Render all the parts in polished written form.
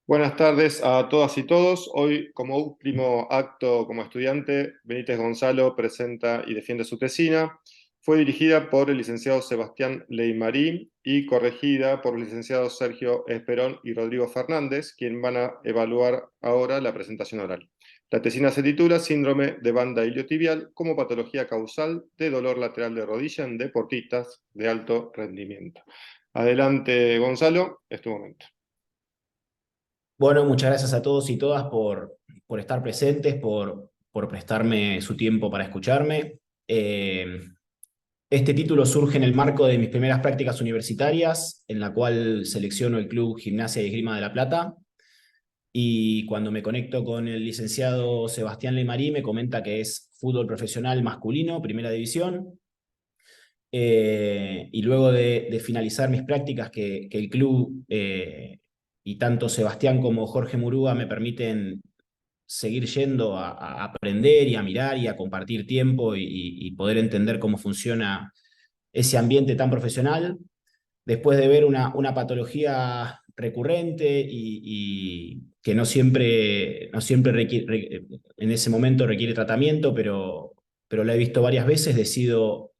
Buenas tardes a todas y todos. Hoy, como último acto como estudiante, Benítez Gonzalo presenta y defiende su tesina. Fue dirigida por el licenciado Sebastián Leymarí y corregida por los licenciados Sergio Esperón y Rodrigo Fernández, quien van a evaluar ahora la presentación oral. La tesina se titula Síndrome de banda iliotibial como patología causal de dolor lateral de rodilla en deportistas de alto rendimiento. Adelante, Gonzalo, es tu momento. Bueno, muchas gracias a todos y todas por estar presentes, por prestarme su tiempo para escucharme. Este título surge en el marco de mis primeras prácticas universitarias, en la cual selecciono el Club Gimnasia y Esgrima de La Plata, y cuando me conecto con el licenciado Sebastián Lemarí me comenta que es fútbol profesional masculino, primera división, y luego de finalizar mis prácticas, que el club y tanto Sebastián como Jorge Murúa me permiten seguir yendo a aprender y a mirar y a compartir tiempo y poder entender cómo funciona ese ambiente tan profesional, después de ver una patología recurrente y que no siempre en ese momento requiere tratamiento, pero la he visto varias veces, decido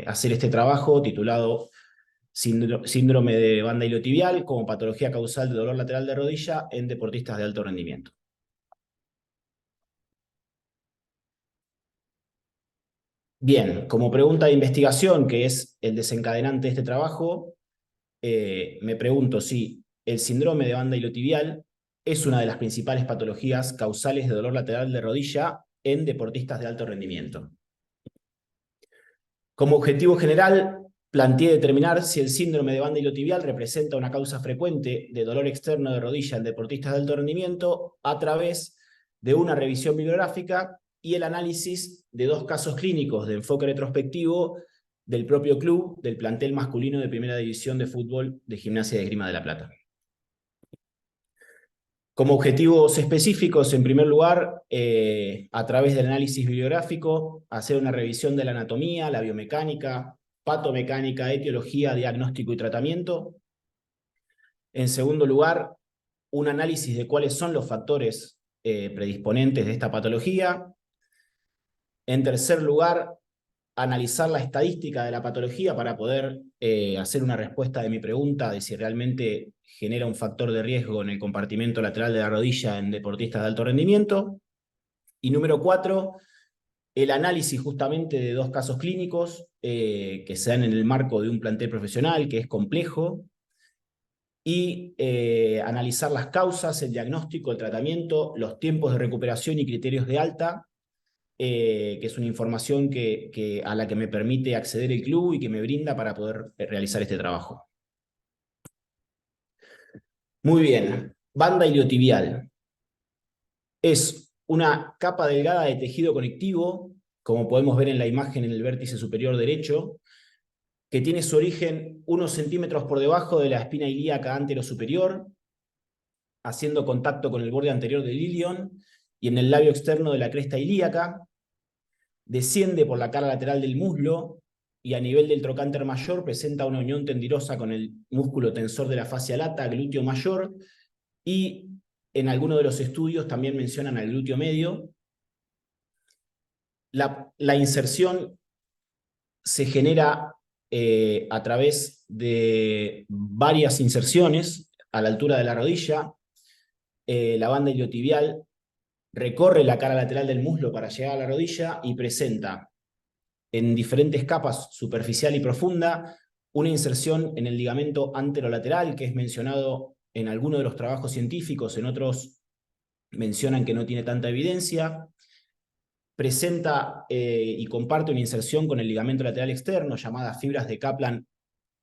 hacer este trabajo titulado Síndrome de banda iliotibial como patología causal de dolor lateral de rodilla en deportistas de alto rendimiento. Bien, como pregunta de investigación, que es el desencadenante de este trabajo, me pregunto si el síndrome de banda iliotibial es una de las principales patologías causales de dolor lateral de rodilla en deportistas de alto rendimiento. Como objetivo general, planteé determinar si el síndrome de banda iliotibial representa una causa frecuente de dolor externo de rodilla en deportistas de alto rendimiento a través de una revisión bibliográfica y el análisis de dos casos clínicos de enfoque retrospectivo del propio club del plantel masculino de Primera División de Fútbol de Gimnasia de Esgrima de La Plata. Como objetivos específicos, en primer lugar, a través del análisis bibliográfico, hacer una revisión de la anatomía, la biomecánica, patomecánica, etiología, diagnóstico y tratamiento. En segundo lugar, un análisis de cuáles son los factores predisponentes de esta patología. En tercer lugar, analizar la estadística de la patología para poder hacer una respuesta de mi pregunta de si realmente genera un factor de riesgo en el compartimento lateral de la rodilla en deportistas de alto rendimiento. Y número 4, el análisis justamente de dos casos clínicos que se dan en el marco de un plantel profesional que es complejo, y analizar las causas, el diagnóstico, el tratamiento, los tiempos de recuperación y criterios de alta, que es una información a la que me permite acceder el club y que me brinda para poder realizar este trabajo. Muy bien, banda iliotibial. Es una capa delgada de tejido conectivo, como podemos ver en la imagen en el vértice superior derecho, que tiene su origen unos centímetros por debajo de la espina ilíaca anterosuperior, haciendo contacto con el borde anterior del ilion y en el labio externo de la cresta ilíaca. Desciende por la cara lateral del muslo y a nivel del trocánter mayor presenta una unión tendinosa con el músculo tensor de la fascia lata, glúteo mayor, y en algunos de los estudios también mencionan al glúteo medio. La inserción se genera a través de varias inserciones a la altura de la rodilla. La banda iliotibial recorre la cara lateral del muslo para llegar a la rodilla y presenta en diferentes capas, superficial y profunda, una inserción en el ligamento anterolateral, que es mencionado en algunos de los trabajos científicos, en otros mencionan que no tiene tanta evidencia. Presenta y comparte una inserción con el ligamento lateral externo, llamadas fibras de Kaplan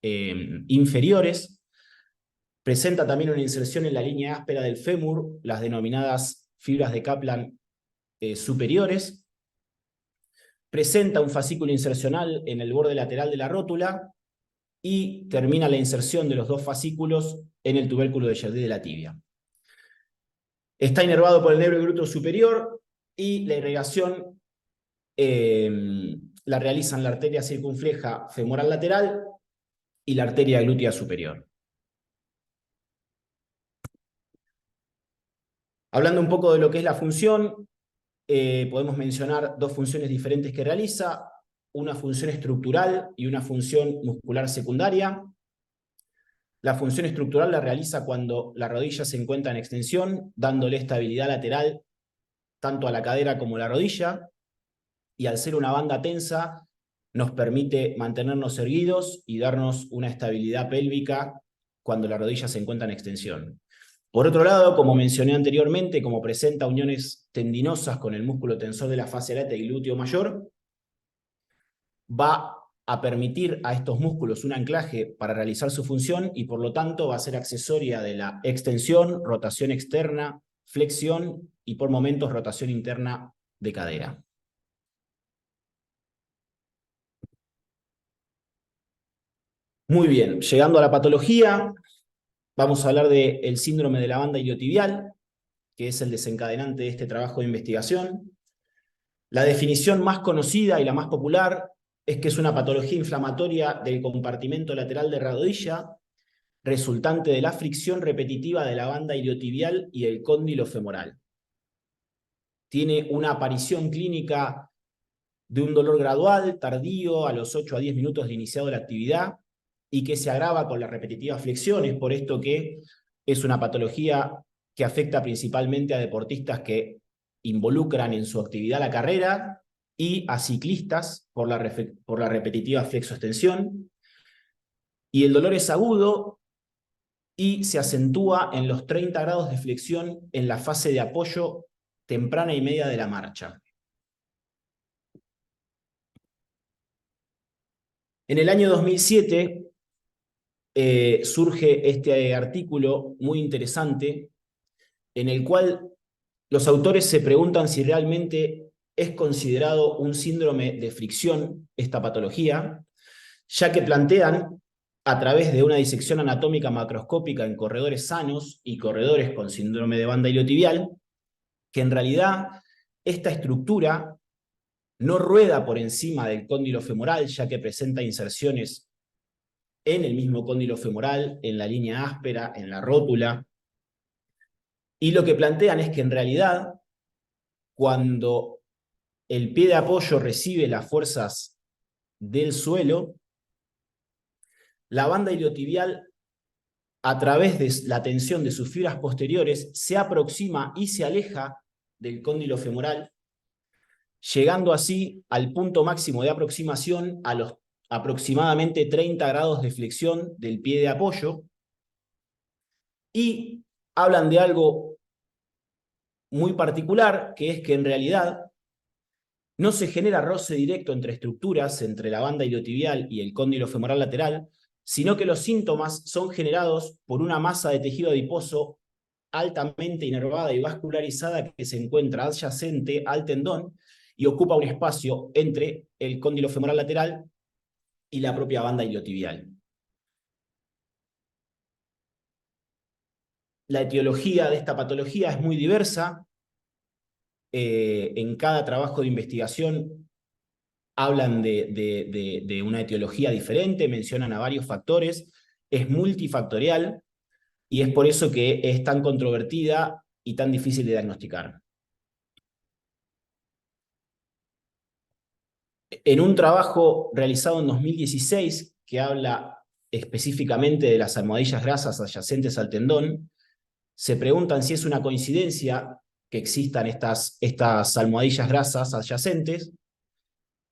inferiores. Presenta también una inserción en la línea áspera del fémur, las denominadas fibras de Kaplan superiores. Presenta un fascículo insercional en el borde lateral de la rótula y termina la inserción de los dos fascículos en el tubérculo de Jardí de la tibia. Está inervado por el nervio glúteo superior y la irrigación la realizan la arteria circunfleja femoral lateral y la arteria glútea superior. Hablando un poco de lo que es la función, podemos mencionar dos funciones diferentes que realiza, una función estructural y una función muscular secundaria. La función estructural la realiza cuando la rodilla se encuentra en extensión, dándole estabilidad lateral tanto a la cadera como a la rodilla, y al ser una banda tensa, nos permite mantenernos erguidos y darnos una estabilidad pélvica cuando la rodilla se encuentra en extensión. Por otro lado, como mencioné anteriormente, como presenta uniones tendinosas con el músculo tensor de la fascia lata y glúteo mayor, va a permitir a estos músculos un anclaje para realizar su función y por lo tanto va a ser accesoria de la extensión, rotación externa, flexión y por momentos rotación interna de cadera. Muy bien, llegando a la patología, vamos a hablar del síndrome de la banda iliotibial, que es el desencadenante de este trabajo de investigación. La definición más conocida y la más popular es que es una patología inflamatoria del compartimento lateral de la rodilla, resultante de la fricción repetitiva de la banda iliotibial y el cóndilo femoral. Tiene una aparición clínica de un dolor gradual, tardío, a los 8 a 10 minutos de iniciado la actividad, y que se agrava con las repetitivas flexiones, por esto que es una patología que afecta principalmente a deportistas que involucran en su actividad la carrera y a ciclistas por la repetitiva flexoextensión. Y el dolor es agudo y se acentúa en los 30 grados de flexión en la fase de apoyo temprana y media de la marcha. En el año 2007 surge este artículo muy interesante en el cual los autores se preguntan si realmente es considerado un síndrome de fricción esta patología, ya que plantean a través de una disección anatómica macroscópica en corredores sanos y corredores con síndrome de banda iliotibial, que en realidad esta estructura no rueda por encima del cóndilo femoral, ya que presenta inserciones en el mismo cóndilo femoral, en la línea áspera, en la rótula. Y lo que plantean es que en realidad, cuando el pie de apoyo recibe las fuerzas del suelo, la banda iliotibial, a través de la tensión de sus fibras posteriores, se aproxima y se aleja del cóndilo femoral, llegando así al punto máximo de aproximación a los aproximadamente 30 grados de flexión del pie de apoyo, y hablan de algo muy particular, que es que en realidad no se genera roce directo entre estructuras, entre la banda iliotibial y el cóndilo femoral lateral, sino que los síntomas son generados por una masa de tejido adiposo altamente inervada y vascularizada que se encuentra adyacente al tendón y ocupa un espacio entre el cóndilo femoral lateral y la propia banda iliotibial. La etiología de esta patología es muy diversa. En cada trabajo de investigación hablan de una etiología diferente, mencionan a varios factores, es multifactorial y es por eso que es tan controvertida y tan difícil de diagnosticar. En un trabajo realizado en 2016 que habla específicamente de las almohadillas grasas adyacentes al tendón, se preguntan si es una coincidencia que existan estas almohadillas grasas adyacentes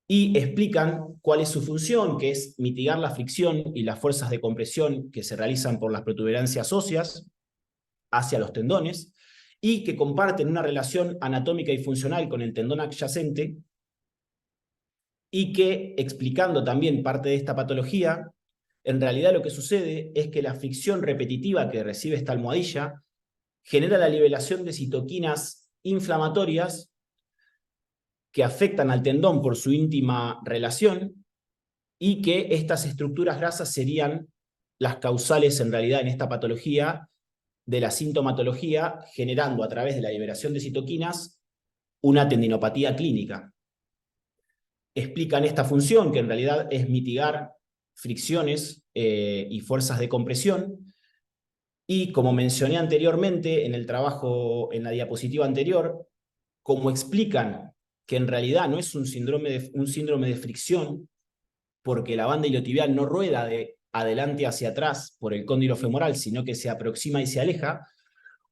y explican cuál es su función, que es mitigar la fricción y las fuerzas de compresión que se realizan por las protuberancias óseas hacia los tendones y que comparten una relación anatómica y funcional con el tendón adyacente y que, explicando también parte de esta patología, en realidad lo que sucede es que la fricción repetitiva que recibe esta almohadilla genera la liberación de citoquinas inflamatorias que afectan al tendón por su íntima relación y que estas estructuras grasas serían las causales en realidad en esta patología de la sintomatología, generando a través de la liberación de citoquinas una tendinopatía clínica. Explican esta función, que en realidad es mitigar fricciones y fuerzas de compresión, Y como mencioné anteriormente en el trabajo, en la diapositiva anterior, como explican que en realidad no es un síndrome de fricción, porque la banda iliotibial no rueda de adelante hacia atrás por el cóndilo femoral, sino que se aproxima y se aleja,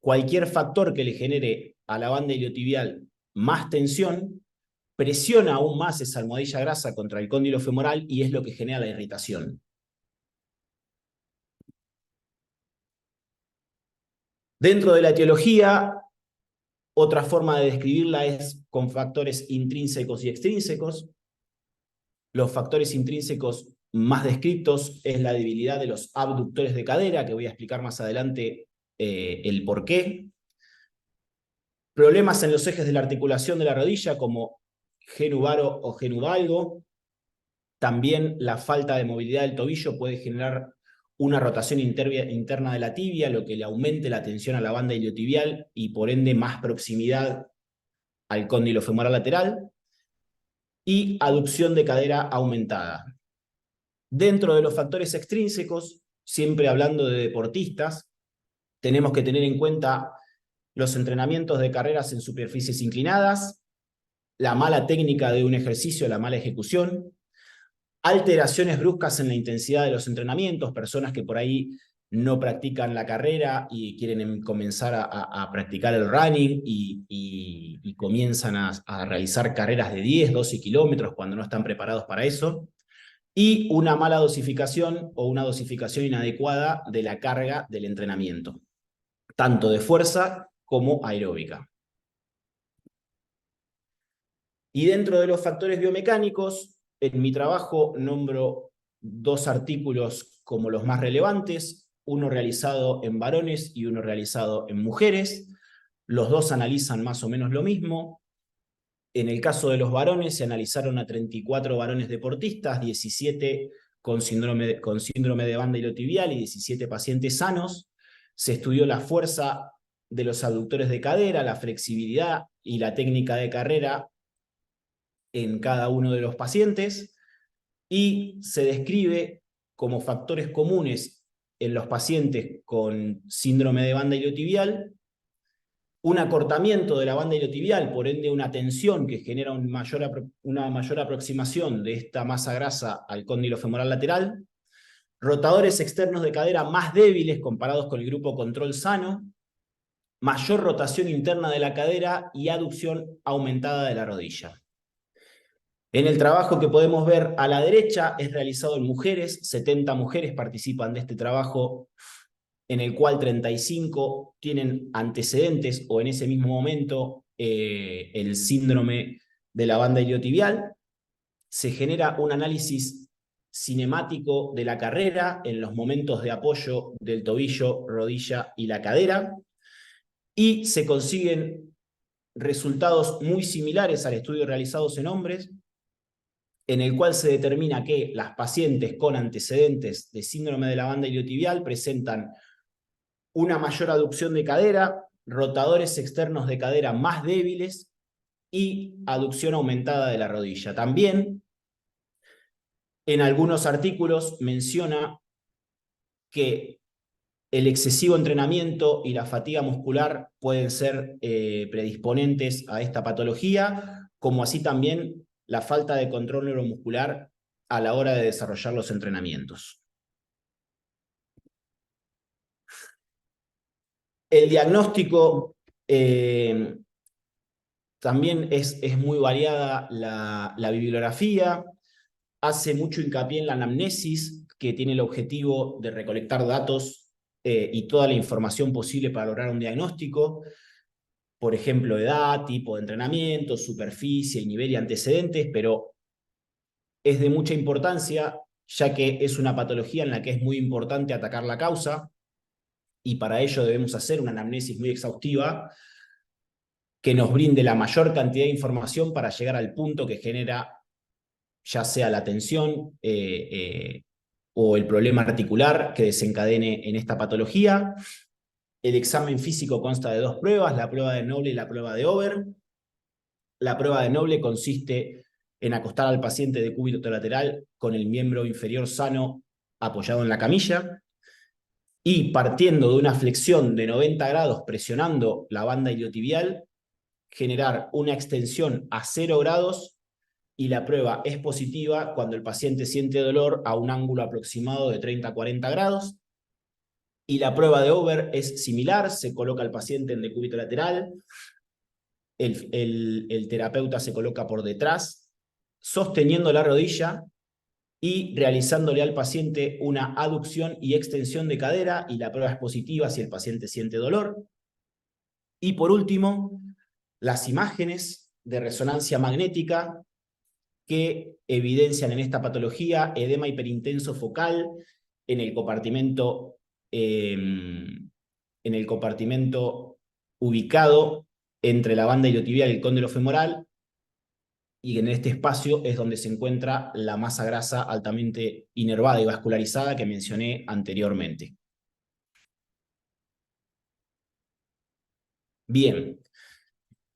cualquier factor que le genere a la banda iliotibial más tensión presiona aún más esa almohadilla grasa contra el cóndilo femoral y es lo que genera la irritación. Dentro de la etiología, otra forma de describirla es con factores intrínsecos y extrínsecos. Los factores intrínsecos más descritos es la debilidad de los abductores de cadera, que voy a explicar más adelante el por qué. Problemas en los ejes de la articulación de la rodilla, como genuvaro o genuvalgo. También la falta de movilidad del tobillo puede generar una rotación interna de la tibia, lo que le aumente la tensión a la banda iliotibial y por ende más proximidad al cóndilo femoral lateral. Y aducción de cadera aumentada. Dentro de los factores extrínsecos, siempre hablando de deportistas, tenemos que tener en cuenta los entrenamientos de carreras en superficies inclinadas, la mala técnica de un ejercicio, la mala ejecución, alteraciones bruscas en la intensidad de los entrenamientos, personas que por ahí no practican la carrera y quieren comenzar a practicar el running y comienzan a realizar carreras de 10, 12 kilómetros cuando no están preparados para eso. Y una mala dosificación o una dosificación inadecuada de la carga del entrenamiento, tanto de fuerza como aeróbica. Y dentro de los factores biomecánicos, en mi trabajo nombro dos artículos como los más relevantes, uno realizado en varones y uno realizado en mujeres. Los dos analizan más o menos lo mismo. En el caso de los varones, se analizaron a 34 varones deportistas, 17 con síndrome de banda iliotibial y 17 pacientes sanos. Se estudió la fuerza de los abductores de cadera, la flexibilidad y la técnica de carrera en cada uno de los pacientes y se describe como factores comunes en los pacientes con síndrome de banda iliotibial un acortamiento de la banda iliotibial, por ende una tensión que genera una mayor aproximación de esta masa grasa al cóndilo femoral lateral, rotadores externos de cadera más débiles comparados con el grupo control sano, mayor rotación interna de la cadera y aducción aumentada de la rodilla. En el trabajo que podemos ver a la derecha es realizado en mujeres, 70 mujeres participan de este trabajo en el cual 35 tienen antecedentes o en ese mismo momento el síndrome de la banda iliotibial. Se genera un análisis cinemático de la carrera en los momentos de apoyo del tobillo, rodilla y la cadera y se consiguen resultados muy similares al estudio realizados en hombres, en el cual se determina que las pacientes con antecedentes de síndrome de la banda iliotibial presentan una mayor aducción de cadera, rotadores externos de cadera más débiles y aducción aumentada de la rodilla. También en algunos artículos menciona que el excesivo entrenamiento y la fatiga muscular pueden ser predisponentes a esta patología, como así también la falta de control neuromuscular a la hora de desarrollar los entrenamientos. El diagnóstico también es muy variada la bibliografía, hace mucho hincapié en la anamnesis, que tiene el objetivo de recolectar datos y toda la información posible para lograr un diagnóstico, por ejemplo, edad, tipo de entrenamiento, superficie, nivel y antecedentes, pero es de mucha importancia, ya que es una patología en la que es muy importante atacar la causa, y para ello debemos hacer una anamnesis muy exhaustiva, que nos brinde la mayor cantidad de información para llegar al punto que genera ya sea la tensión o el problema articular que desencadene en esta patología. El examen físico consta de dos pruebas, la prueba de Noble y la prueba de Over. La prueba de Noble consiste en acostar al paciente de cúbito lateral con el miembro inferior sano apoyado en la camilla. y partiendo de una flexión de 90 grados presionando la banda iliotibial, generar una extensión a 0 grados y la prueba es positiva cuando el paciente siente dolor a un ángulo aproximado de 30 a 40 grados. Y la prueba de over es similar, se coloca al paciente en decúbito lateral, el terapeuta se coloca por detrás, sosteniendo la rodilla y realizándole al paciente una aducción y extensión de cadera, y la prueba es positiva si el paciente siente dolor. Y por último, las imágenes de resonancia magnética que evidencian en esta patología edema hiperintenso focal en el compartimento ubicado entre la banda iliotibial y el cóndilo femoral, y en este espacio es donde se encuentra la masa grasa altamente inervada y vascularizada que mencioné anteriormente. Bien,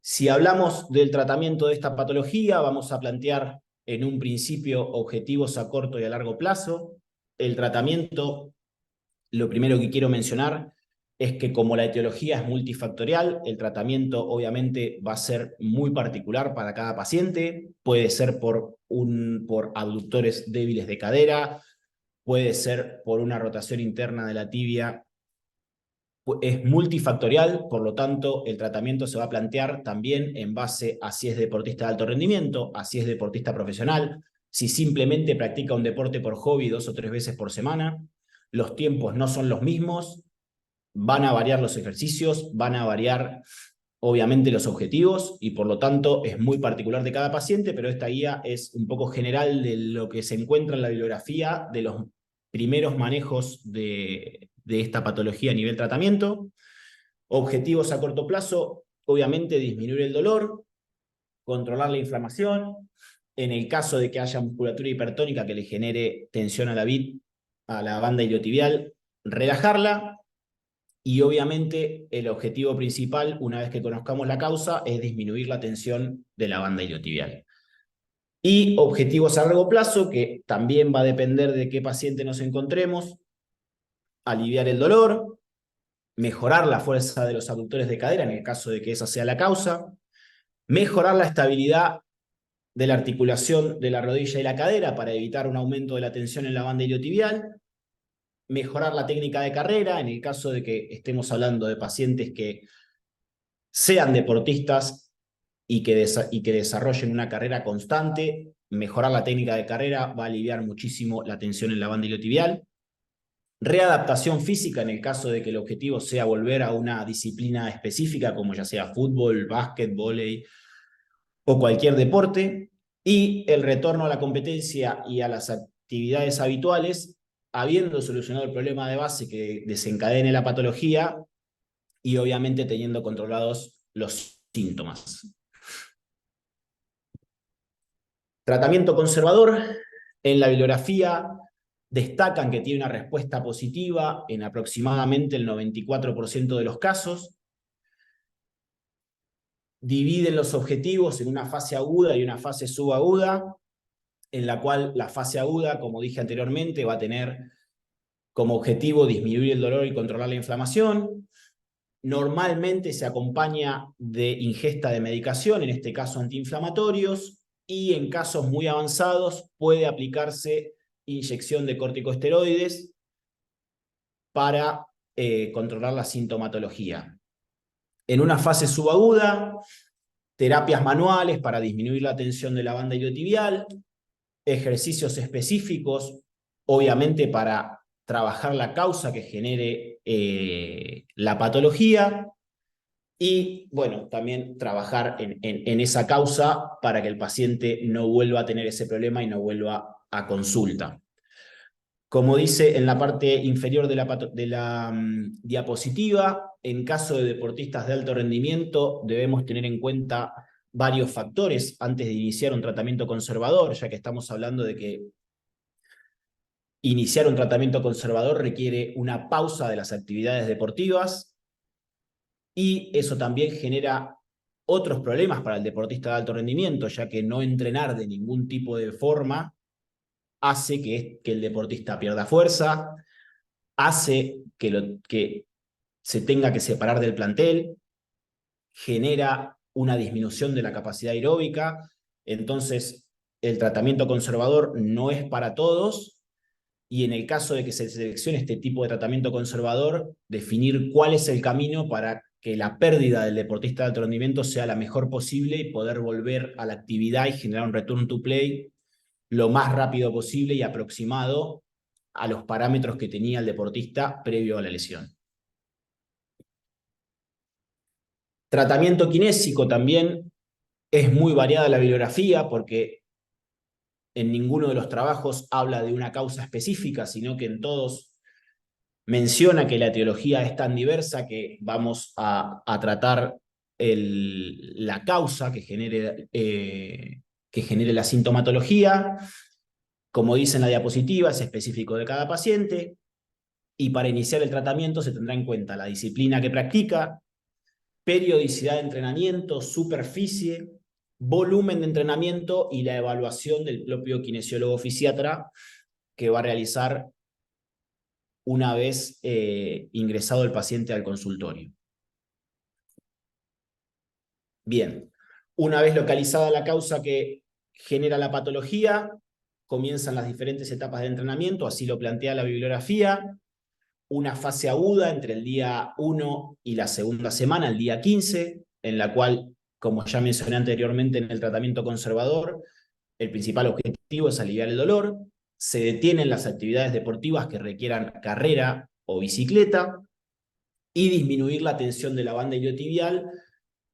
si hablamos del tratamiento de esta patología, vamos a plantear en un principio objetivos a corto y a largo plazo. El tratamiento, lo primero que quiero mencionar es que como la etiología es multifactorial, el tratamiento obviamente va a ser muy particular para cada paciente. Puede ser por abductores débiles de cadera, puede ser por una rotación interna de la tibia. Es multifactorial, por lo tanto, el tratamiento se va a plantear también en base a si es deportista de alto rendimiento, a si es deportista profesional, si simplemente practica un deporte por hobby 2 o 3 veces por semana. Los tiempos no son los mismos, van a variar los ejercicios, van a variar obviamente los objetivos, y por lo tanto es muy particular de cada paciente, pero esta guía es un poco general de lo que se encuentra en la bibliografía de los primeros manejos de esta patología a nivel tratamiento. Objetivos a corto plazo, obviamente disminuir el dolor, controlar la inflamación, en el caso de que haya musculatura hipertónica que le genere tensión a la banda iliotibial, relajarla. Y obviamente el objetivo principal, una vez que conozcamos la causa, es disminuir la tensión de la banda iliotibial. Y objetivos a largo plazo, que también va a depender de qué paciente nos encontremos: aliviar el dolor, mejorar la fuerza de los abductores de cadera en el caso de que esa sea la causa, mejorar la estabilidad de la articulación de la rodilla y la cadera para evitar un aumento de la tensión en la banda iliotibial, mejorar la técnica de carrera en el caso de que estemos hablando de pacientes que sean deportistas y que desarrollen una carrera constante. Mejorar la técnica de carrera va a aliviar muchísimo la tensión en la banda iliotibial. Readaptación física en el caso de que el objetivo sea volver a una disciplina específica, como ya sea fútbol, básquet, vóley o cualquier deporte. Y el retorno a la competencia y a las actividades habituales, habiendo solucionado el problema de base que desencadene la patología y obviamente teniendo controlados los síntomas. Tratamiento conservador. En la bibliografía destacan que tiene una respuesta positiva en aproximadamente el 94% de los casos. Dividen los objetivos en una fase aguda y una fase subaguda, en la cual la fase aguda, como dije anteriormente, va a tener como objetivo disminuir el dolor y controlar la inflamación. Normalmente se acompaña de ingesta de medicación, en este caso antiinflamatorios, y en casos muy avanzados puede aplicarse inyección de corticosteroides para controlar la sintomatología. En una fase subaguda, terapias manuales para disminuir la tensión de la banda iliotibial, ejercicios específicos, obviamente para trabajar la causa que genere la patología, y bueno, también trabajar en esa causa para que el paciente no vuelva a tener ese problema y no vuelva a consulta. Como dice en la parte inferior de la diapositiva, en caso de deportistas de alto rendimiento debemos tener en cuenta varios factores antes de iniciar un tratamiento conservador, ya que estamos hablando de que iniciar un tratamiento conservador requiere una pausa de las actividades deportivas, y eso también genera otros problemas para el deportista de alto rendimiento, ya que no entrenar de ningún tipo de forma hace que el deportista pierda fuerza, hace que se tenga que separar del plantel, genera una disminución de la capacidad aeróbica, entonces el tratamiento conservador no es para todos, y en el caso de que se seleccione este tipo de tratamiento conservador, definir cuál es el camino para que la pérdida del deportista de alto rendimiento sea la mejor posible y poder volver a la actividad y generar un return to play lo más rápido posible y aproximado a los parámetros que tenía el deportista previo a la lesión. Tratamiento kinésico también es muy variada la bibliografía porque en ninguno de los trabajos habla de una causa específica, sino que en todos menciona que la etiología es tan diversa que vamos a tratar la causa que genere la sintomatología. Como dice en la diapositiva, es específico de cada paciente, y para iniciar el tratamiento se tendrá en cuenta la disciplina que practica, periodicidad de entrenamiento, superficie, volumen de entrenamiento y la evaluación del propio kinesiólogo fisiatra que va a realizar una vez ingresado el paciente al consultorio. Bien, una vez localizada la causa que genera la patología, comienzan las diferentes etapas de entrenamiento, así lo plantea la bibliografía. Una fase aguda entre el día 1 y la segunda semana, el día 15, en la cual, como ya mencioné anteriormente en el tratamiento conservador, el principal objetivo es aliviar el dolor, se detienen las actividades deportivas que requieran carrera o bicicleta y disminuir la tensión de la banda iliotibial,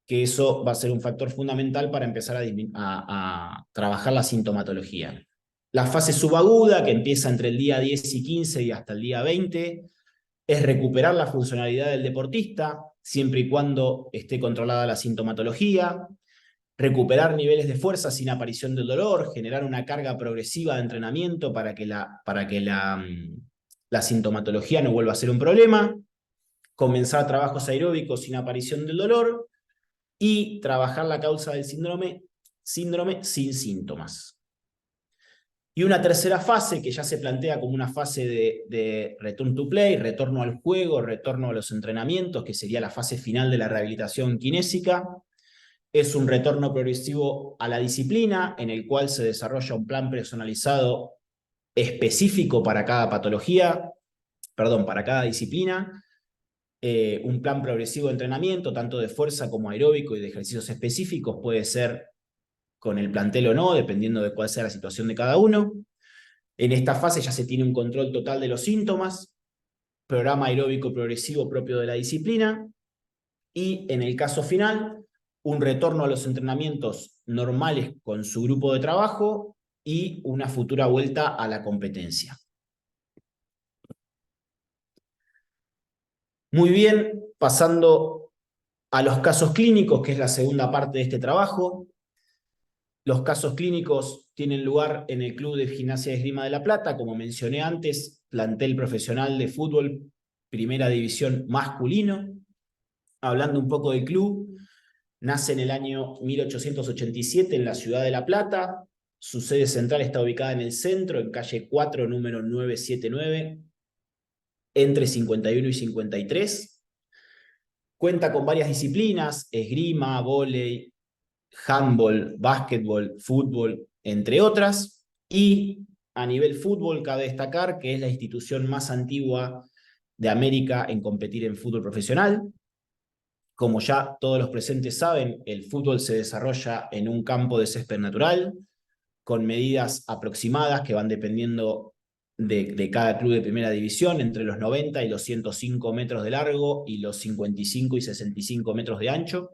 que eso va a ser un factor fundamental para empezar a trabajar la sintomatología. La fase subaguda, que empieza entre el día 10 y 15 y hasta el día 20, es recuperar la funcionalidad del deportista, siempre y cuando esté controlada la sintomatología, recuperar niveles de fuerza sin aparición del dolor, generar una carga progresiva de entrenamiento para que la sintomatología no vuelva a ser un problema, comenzar trabajos aeróbicos sin aparición del dolor y trabajar la causa del síndrome sin síntomas. Y una tercera fase que ya se plantea como una fase de return to play, retorno al juego, retorno a los entrenamientos, que sería la fase final de la rehabilitación kinésica. Es un retorno progresivo a la disciplina, en el cual se desarrolla un plan personalizado específico para cada patología, para cada disciplina, un plan progresivo de entrenamiento, tanto de fuerza como aeróbico y de ejercicios específicos, puede ser con el plantel o no, dependiendo de cuál sea la situación de cada uno. En esta fase ya se tiene un control total de los síntomas, programa aeróbico progresivo propio de la disciplina, y en el caso final, un retorno a los entrenamientos normales con su grupo de trabajo y una futura vuelta a la competencia. Muy bien, pasando a los casos clínicos, que es la segunda parte de este trabajo. Los casos clínicos tienen lugar en el Club de Gimnasia y Esgrima de La Plata, como mencioné antes, plantel profesional de fútbol, primera división masculino. Hablando un poco del club, nace en el año 1887 en la ciudad de La Plata. Su sede central está ubicada en el centro, en calle 4, número 979, entre 51 y 53. Cuenta con varias disciplinas: esgrima, vóley, handball, básquetbol, fútbol, entre otras. Y a nivel fútbol cabe destacar que es la institución más antigua de América en competir en fútbol profesional. Como ya todos los presentes saben, el fútbol se desarrolla en un campo de césped natural, con medidas aproximadas que van dependiendo de cada club de primera división, entre los 90 y los 105 metros de largo y los 55 y 65 metros de ancho,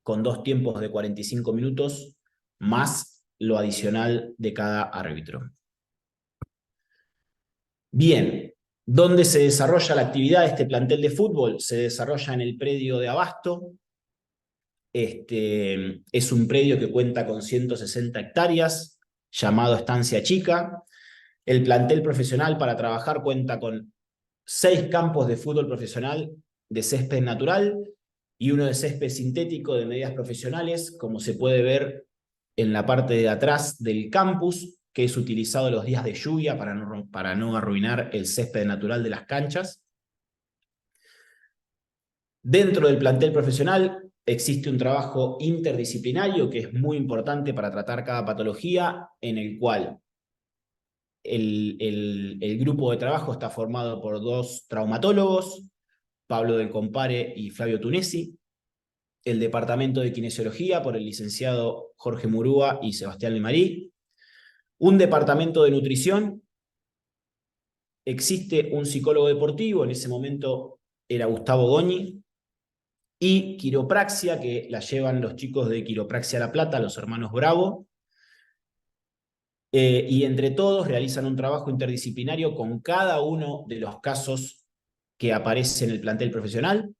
con 2 tiempos de 45 minutos, más lo adicional de cada árbitro. Bien, ¿dónde se desarrolla la actividad de este plantel de fútbol? Se desarrolla en el predio de Abasto. Es un predio que cuenta con 160 hectáreas, llamado Estancia Chica. El plantel profesional para trabajar cuenta con 6 campos de fútbol profesional de césped natural y uno de césped sintético de medidas profesionales, como se puede ver en la parte de atrás del campus. que es utilizado los días de lluvia para no arruinar el césped natural de las canchas. Dentro del plantel profesional existe un trabajo interdisciplinario que es muy importante para tratar cada patología, en el cual el grupo de trabajo está formado por 2 traumatólogos, Pablo del Compare y Flavio Tunesi, el departamento de kinesiología por el licenciado Jorge Murúa y Sebastián Lemarí, un departamento de nutrición, existe un psicólogo deportivo, en ese momento era Gustavo Goñi, y quiropraxia, que la llevan los chicos de Quiropraxia La Plata, los hermanos Bravo, y entre todos realizan un trabajo interdisciplinario con cada uno de los casos que aparece en el plantel profesional,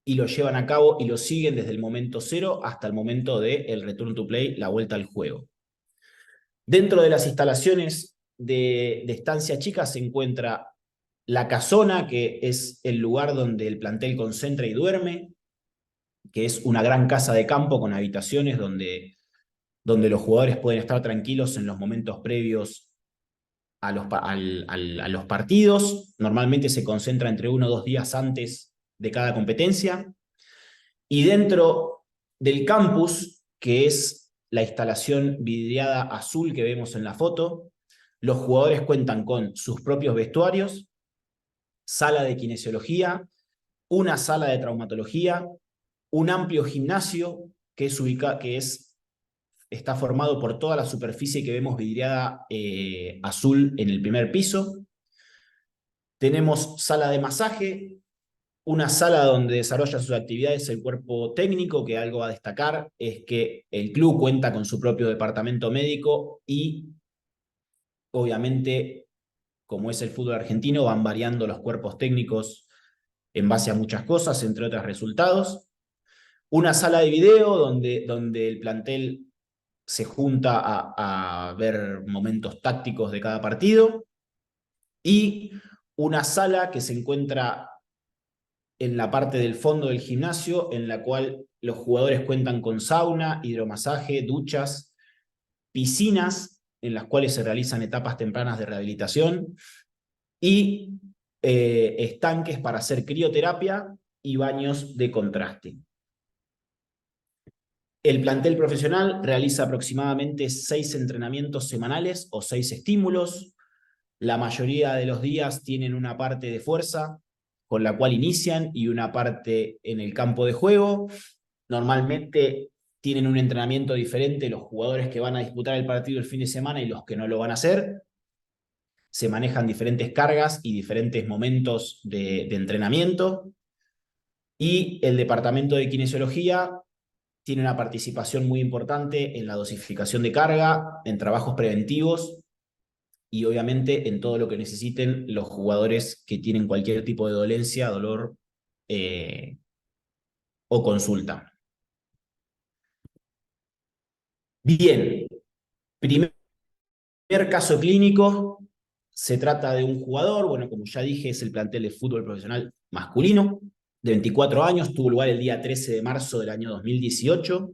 y lo llevan a cabo y lo siguen desde el momento 0 hasta el momento del return to play, la vuelta al juego. Dentro de las instalaciones de Estancia Chica se encuentra la casona, que es el lugar donde el plantel concentra y duerme, que es una gran casa de campo con habitaciones donde los jugadores pueden estar tranquilos en los momentos previos a los partidos. Normalmente se concentra entre 1 o 2 días antes de cada competencia. Y dentro del campus, que es la instalación vidriada azul que vemos en la foto, los jugadores cuentan con sus propios vestuarios, sala de kinesiología, una sala de traumatología, un amplio gimnasio está formado por toda la superficie que vemos vidriada azul en el primer piso. Tenemos sala de masaje, una sala donde desarrolla sus actividades el cuerpo técnico, que algo a destacar es que el club cuenta con su propio departamento médico y, obviamente, como es el fútbol argentino, van variando los cuerpos técnicos en base a muchas cosas, entre otros resultados. Una sala de video donde el plantel se junta a ver momentos tácticos de cada partido, y una sala que se encuentra en la parte del fondo del gimnasio, en la cual los jugadores cuentan con sauna, hidromasaje, duchas, piscinas en las cuales se realizan etapas tempranas de rehabilitación, y estanques para hacer crioterapia y baños de contraste. El plantel profesional realiza aproximadamente 6 entrenamientos semanales o 6 estímulos. La mayoría de los días tienen una parte de fuerza con la cual inician y una parte en el campo de juego. Normalmente tienen un entrenamiento diferente los jugadores que van a disputar el partido el fin de semana y los que no lo van a hacer. Se manejan diferentes cargas y diferentes momentos de entrenamiento. Y el departamento de kinesiología tiene una participación muy importante en la dosificación de carga, en trabajos preventivos y obviamente en todo lo que necesiten los jugadores que tienen cualquier tipo de dolencia, dolor o consulta. Bien, primer caso clínico, se trata de un jugador, bueno, como ya dije, es el plantel de fútbol profesional masculino, de 24 años, tuvo lugar el día 13 de marzo del año 2018.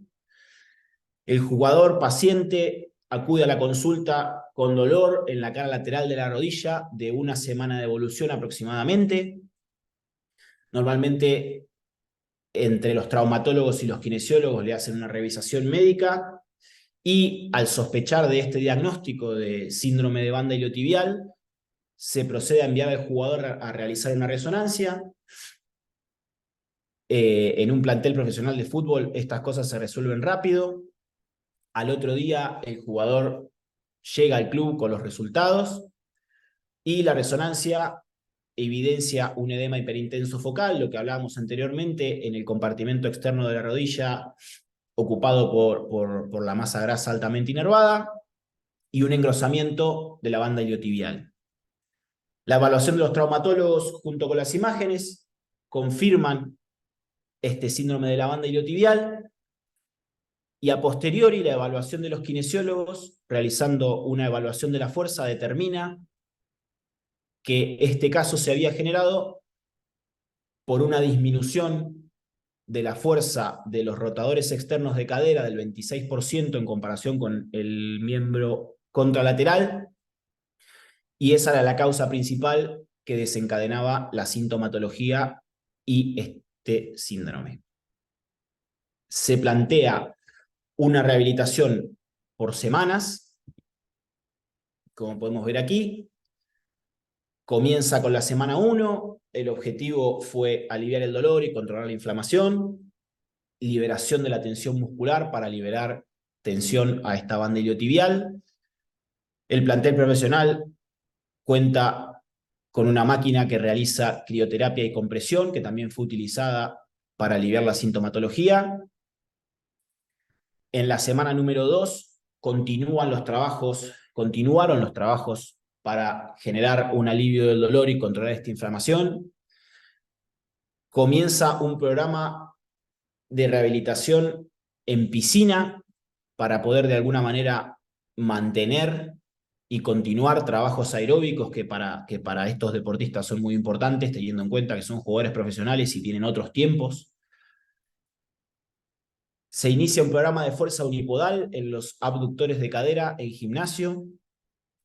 El jugador paciente acude a la consulta con dolor en la cara lateral de la rodilla de 1 semana de evolución aproximadamente. Normalmente, entre los traumatólogos y los kinesiólogos le hacen una revisación médica y al sospechar de este diagnóstico de síndrome de banda iliotibial, se procede a enviar al jugador a realizar una resonancia. En un plantel profesional de fútbol estas cosas se resuelven rápido. Al otro día el jugador llega al club con los resultados y la resonancia evidencia un edema hiperintenso focal, lo que hablábamos anteriormente, en el compartimento externo de la rodilla ocupado por la masa grasa altamente inervada, y un engrosamiento de la banda iliotibial. La evaluación de los traumatólogos junto con las imágenes confirman este síndrome de la banda iliotibial, y a posteriori la evaluación de los kinesiólogos, realizando una evaluación de la fuerza, determina que este caso se había generado por una disminución de la fuerza de los rotadores externos de cadera del 26% en comparación con el miembro contralateral, y esa era la causa principal que desencadenaba la sintomatología y este síndrome. Se plantea una rehabilitación por semanas, como podemos ver aquí. Comienza con la semana 1, el objetivo fue aliviar el dolor y controlar la inflamación, liberación de la tensión muscular para liberar tensión a esta banda iliotibial. El plantel profesional cuenta con una máquina que realiza crioterapia y compresión, que también fue utilizada para aliviar la sintomatología. En la semana número 2 continuaron los trabajos para generar un alivio del dolor y controlar esta inflamación. Comienza un programa de rehabilitación en piscina para poder de alguna manera mantener y continuar trabajos aeróbicos que para estos deportistas son muy importantes, teniendo en cuenta que son jugadores profesionales y tienen otros tiempos. Se inicia un programa de fuerza unipodal en los abductores de cadera en gimnasio.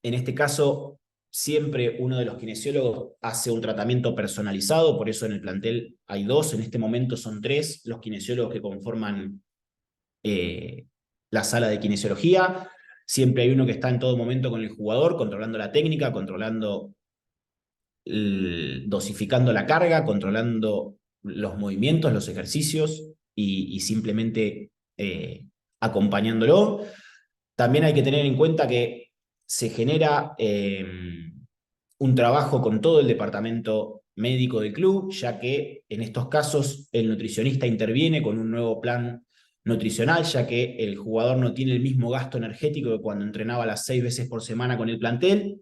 En este caso, siempre uno de los kinesiólogos hace un tratamiento personalizado, por eso en el plantel hay 2, en este momento son 3 los kinesiólogos que conforman la sala de kinesiología. Siempre hay uno que está en todo momento con el jugador, controlando la técnica, dosificando la carga, controlando los movimientos, los ejercicios y simplemente acompañándolo. También hay que tener en cuenta que se genera un trabajo con todo el departamento médico del club, ya que en estos casos el nutricionista interviene con un nuevo plan nutricional, ya que el jugador no tiene el mismo gasto energético que cuando entrenaba las 6 veces por semana con el plantel,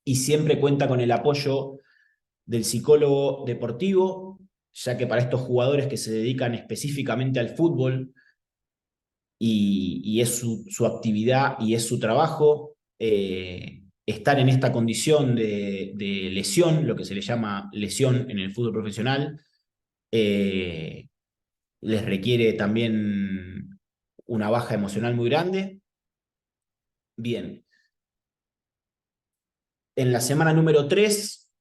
y siempre cuenta con el apoyo del psicólogo deportivo, ya que para estos jugadores que se dedican específicamente al fútbol y es su actividad y es su trabajo, estar en esta condición de lesión, lo que se le llama lesión en el fútbol profesional, les requiere también una baja emocional muy grande. Bien. En la semana número 3,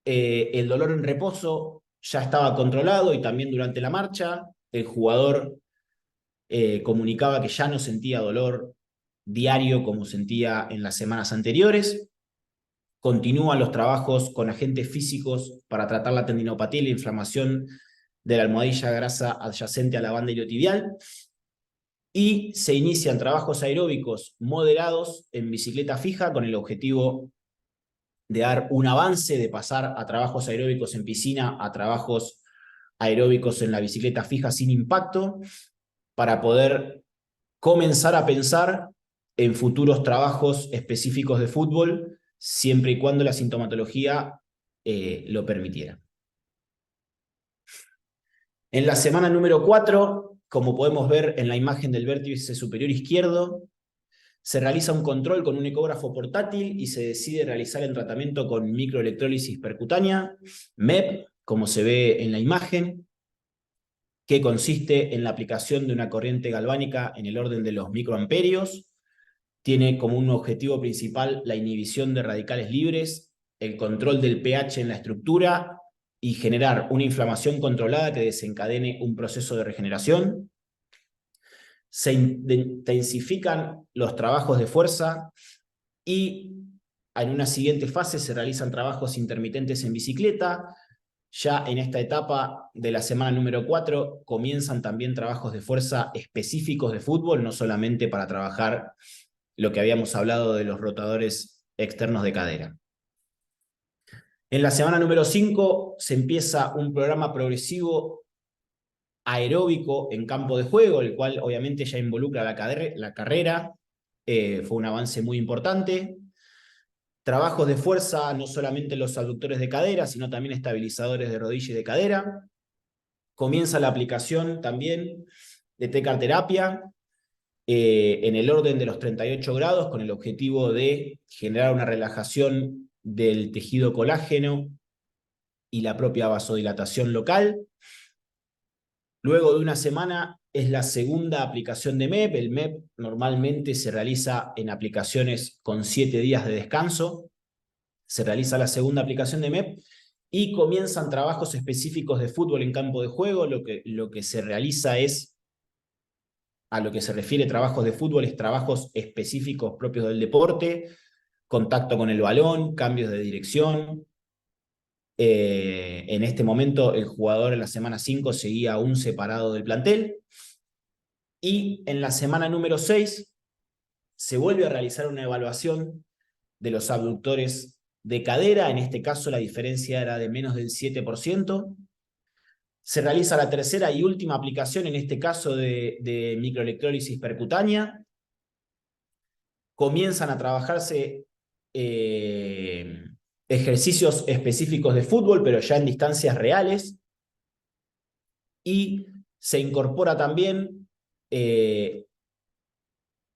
el dolor en reposo ya estaba controlado y también durante la marcha. El jugador comunicaba que ya no sentía dolor diario como sentía en las semanas anteriores. Continúan los trabajos con agentes físicos para tratar la tendinopatía y la inflamación de la almohadilla grasa adyacente a la banda iliotibial. Y se inician trabajos aeróbicos moderados en bicicleta fija con el objetivo de dar un avance, de pasar a trabajos aeróbicos en piscina a trabajos aeróbicos en la bicicleta fija sin impacto, para poder comenzar a pensar en futuros trabajos específicos de fútbol, siempre y cuando la sintomatología lo permitiera. En la semana número 4, como podemos ver en la imagen del vértice superior izquierdo, se realiza un control con un ecógrafo portátil y se decide realizar el tratamiento con microelectrólisis percutánea, MEP, como se ve en la imagen, que consiste en la aplicación de una corriente galvánica en el orden de los microamperios. Tiene como un objetivo principal la inhibición de radicales libres, el control del pH en la estructura y generar una inflamación controlada que desencadene un proceso de regeneración. Se intensifican los trabajos de fuerza y en una siguiente fase se realizan trabajos intermitentes en bicicleta. Ya en esta etapa de la semana número 4 comienzan también trabajos de fuerza específicos de fútbol, no solamente para trabajar lo que habíamos hablado de los rotadores externos de cadera. En la semana número 5 se empieza un programa progresivo aeróbico en campo de juego, el cual obviamente ya involucra la carrera. Fue un avance muy importante. Trabajos de fuerza, no solamente los abductores de cadera, sino también estabilizadores de rodilla y de cadera. Comienza la aplicación también de tecarterapia en el orden de los 38 grados, con el objetivo de generar una relajación del tejido colágeno y la propia vasodilatación local. Luego de una semana es la segunda aplicación de MEP. El MEP normalmente se realiza en aplicaciones con 7 días de descanso. Se realiza la segunda aplicación de MEP y comienzan trabajos específicos de fútbol en campo de juego. Lo que se realiza es, a lo que se refiere trabajos de fútbol, es trabajos específicos propios del deporte, contacto con el balón, cambios de dirección. En este momento el jugador en la semana 5 seguía aún separado del plantel. Y en la semana número 6 se vuelve a realizar una evaluación de los abductores de cadera. En este caso la diferencia era de menos del 7%. Se realiza la tercera y última aplicación, en este caso de microelectrólisis percutánea. Comienzan a trabajarse ejercicios específicos de fútbol, pero ya en distancias reales. Y se incorpora también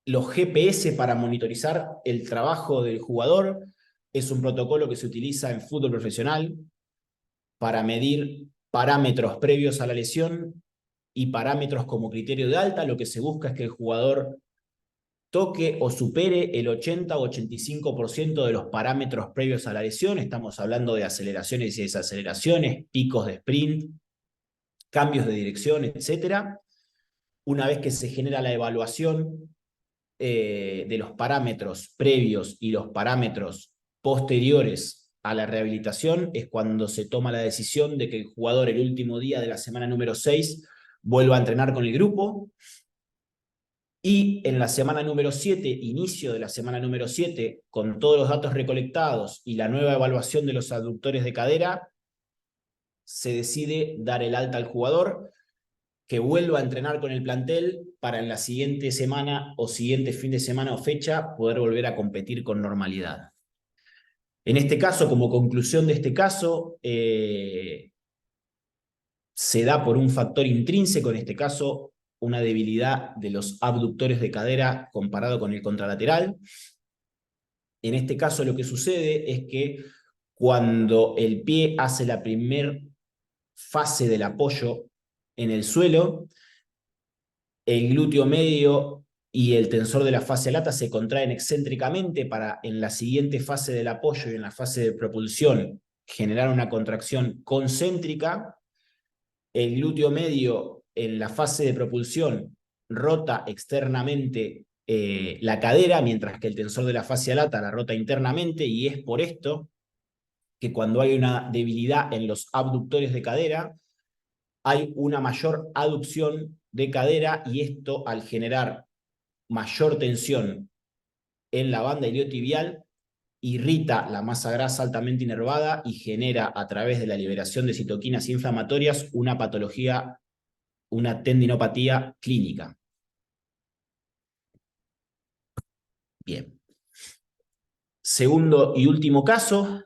los GPS para monitorizar el trabajo del jugador. Es un protocolo que se utiliza en fútbol profesional para medir parámetros previos a la lesión y parámetros como criterio de alta. Lo que se busca es que el jugador toque o supere el 80 o 85% de los parámetros previos a la lesión. Estamos hablando de aceleraciones y desaceleraciones, picos de sprint, cambios de dirección, etc. Una vez que se genera la evaluación de los parámetros previos y los parámetros posteriores a la rehabilitación, es cuando se toma la decisión de que el jugador el último día de la semana número 6 vuelva a entrenar con el grupo. Y en la semana número 7, inicio de la semana número 7, con todos los datos recolectados y la nueva evaluación de los abductores de cadera, se decide dar el alta al jugador, que vuelva a entrenar con el plantel para en la siguiente semana o siguiente fin de semana o fecha poder volver a competir con normalidad. En este caso, como conclusión de este caso, se da por un factor intrínseco, en este caso una debilidad de los abductores de cadera comparado con el contralateral. En este caso lo que sucede es que cuando el pie hace la primera fase del apoyo en el suelo, el glúteo medio y el tensor de la fascia lata se contraen excéntricamente para en la siguiente fase del apoyo y en la fase de propulsión generar una contracción concéntrica. El glúteo medio en la fase de propulsión rota externamente la cadera, mientras que el tensor de la fascia lata la rota internamente, y es por esto que cuando hay una debilidad en los abductores de cadera, hay una mayor aducción de cadera, y esto, al generar mayor tensión en la banda iliotibial, irrita la masa grasa altamente inervada y genera, a través de la liberación de citoquinas inflamatorias, una patología, una tendinopatía clínica. Bien. Segundo y último caso,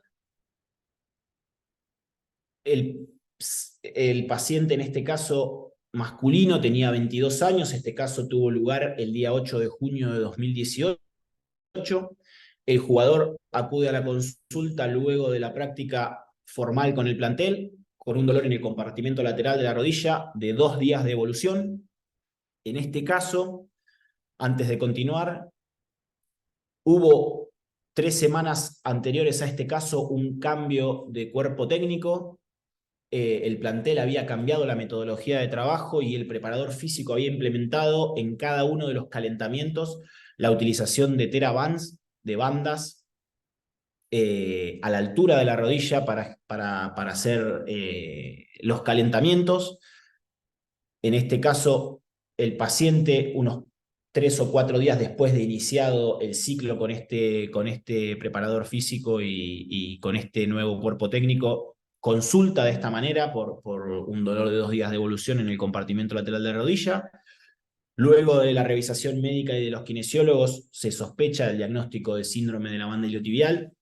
el paciente, en este caso masculino, tenía 22 años. Este caso tuvo lugar el día 8 de junio de 2018. El jugador acude a la consulta luego de la práctica formal con el plantel, con un dolor en el compartimento lateral de la rodilla de 2 días de evolución. En este caso, antes de continuar, hubo 3 semanas anteriores a este caso un cambio de cuerpo técnico. El plantel había cambiado la metodología de trabajo y el preparador físico había implementado en cada uno de los calentamientos la utilización de TheraBands, de bandas a la altura de la rodilla para hacer los calentamientos. En este caso, el paciente, unos 3 o 4 días después de iniciado el ciclo con este preparador físico y con este nuevo cuerpo técnico, consulta de esta manera por un dolor de 2 días de evolución en el compartimento lateral de la rodilla. Luego de la revisación médica y de los kinesiólogos, se sospecha el diagnóstico de síndrome de la banda iliotibial,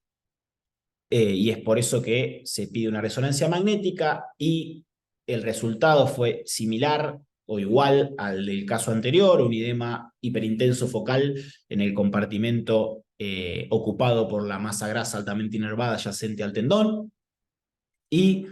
y es por eso que se pide una resonancia magnética, y el resultado fue similar o igual al del caso anterior, un edema hiperintenso focal en el compartimento ocupado por la masa grasa altamente inervada adyacente al tendón. Y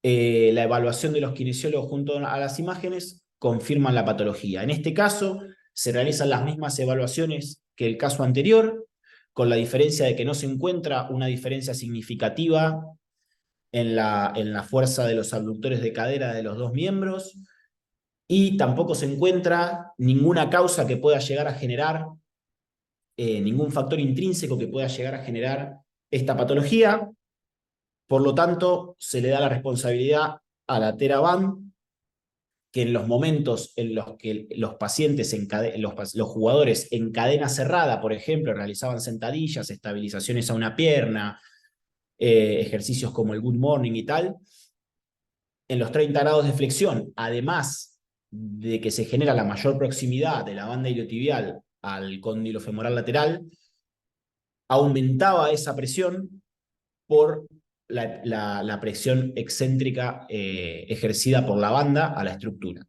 la evaluación de los kinesiólogos junto a las imágenes confirman la patología. En este caso, se realizan las mismas evaluaciones que el caso anterior, con la diferencia de que no se encuentra una diferencia significativa en la fuerza de los abductores de cadera de los dos miembros, y tampoco se encuentra ninguna causa que pueda llegar a generar, ningún factor intrínseco que pueda llegar a generar esta patología. Por lo tanto, se le da la responsabilidad a la TheraBand, que en los momentos en los que los pacientes, los jugadores en cadena cerrada, por ejemplo, realizaban sentadillas, estabilizaciones a una pierna, ejercicios como el Good Morning y tal, en los 30 grados de flexión, además de que se genera la mayor proximidad de la banda iliotibial al cóndilo femoral lateral, aumentaba esa presión por la presión excéntrica ejercida por la banda a la estructura.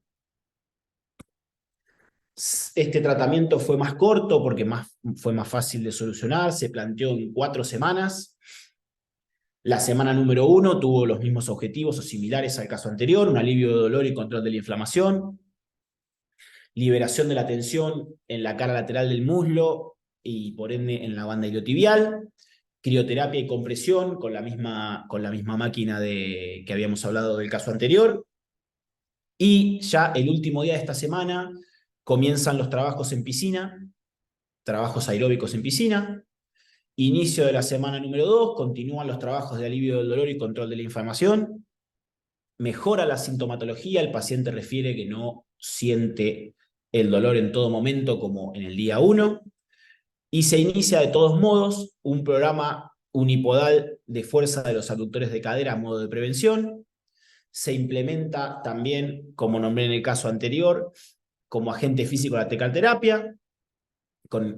Este tratamiento fue más corto porque fue más fácil de solucionar, se planteó en 4 semanas. La semana número 1 tuvo los mismos objetivos o similares al caso anterior: un alivio de dolor y control de la inflamación, liberación de la tensión en la cara lateral del muslo y por ende en la banda iliotibial, crioterapia y compresión con la misma máquina que habíamos hablado del caso anterior. Y ya el último día de esta semana comienzan los trabajos en piscina, trabajos aeróbicos en piscina. Inicio de la semana número 2, continúan los trabajos de alivio del dolor y control de la inflamación. Mejora la sintomatología, el paciente refiere que no siente el dolor en todo momento como en el día 1. Y se inicia de todos modos un programa unipodal de fuerza de los abductores de cadera a modo de prevención. Se implementa también, como nombré en el caso anterior, como agente físico la tecalterapia,